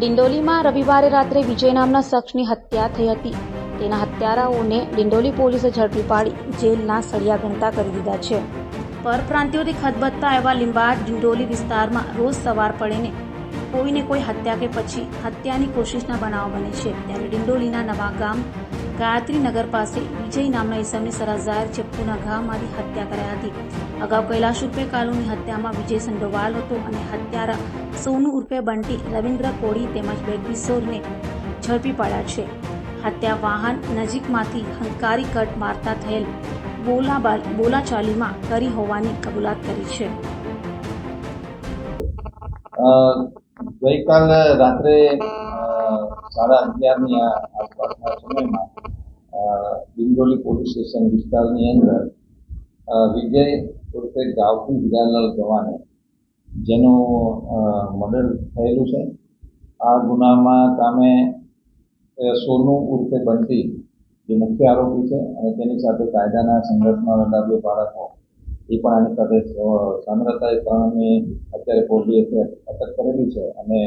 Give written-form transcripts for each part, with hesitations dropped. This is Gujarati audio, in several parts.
ડિંડોલીમાં રવિવારે રાત્રે વિજય નામના શખ્સની હત્યા થઈ હતી. તેના હત્યારાઓને ડિંડોલી પોલીસે ઝડપી પાડી જેલના સળિયા ગણતા કરી દીધા છે. પરપ્રાંતિયોથી ખતબત્તા એવા લીંબાડ ડિંડોલી વિસ્તારમાં રોજ સવાર પડેને કોઈને કોઈ હત્યા કે પછી હત્યાની કોશિશના બનાવ બને છે. ત્યારે ડિંડોલીના નવા ગામ ગાયત્રીનગર પાસે વિજય નામના ઈસમની સરાઝાર ચપ્પુના ઘા મારી હત્યા કરાઈ હતી. અગાઉ કૈલાશ ઉર્ફે કાલુની હત્યામાં વિજય સંડોવાલ હતો અને હત્યારા સોનુ ઉર્ફે બંટી, રવિન્દ્ર કોળી તેમજ બે કિશોરને ઝડપી પાડ્યા છે. હત્યા વાહન નજીકમાંથી હંકારી કટ મારતા થયેલ બોલાચાલીમાં કરી હોવાની કબૂલાત કરી છે. ગઈકાલ રાત્રે 11:30ની આસપાસના સમયમાં ડિંડોલી પોલીસ સ્ટેશન વિસ્તારની અંદર વિજય ઉર્ફે ગાવથી હિરાલાલ ગવાને જેનું મર્ડર થયેલું છે. આ ગુનામાં કામે સોનુ ઉર્ફે બંટી જે મુખ્ય આરોપી છે અને તેની સાથે કાયદાના સંઘર્ષમાં રહેલા બે બાળકો એ પણ આની સાથે સામ્રતા ત્રણની અત્યારે પોલીસે અટક કરેલી છે અને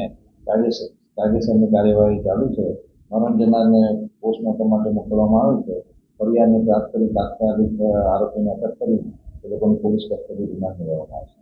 કાયદેસરની કાર્યવાહી ચાલુ છે. મરણ જનારને પોસ્ટમોર્ટમ માટે મોકલવામાં આવે છે. ફરિયાદને પ્રાપ્ત કરી તાત્કાલિક આરોપીને અટક કરી એ લોકોની પોલીસ કસ્ટડી રિમાન્ડ લેવામાં આવશે.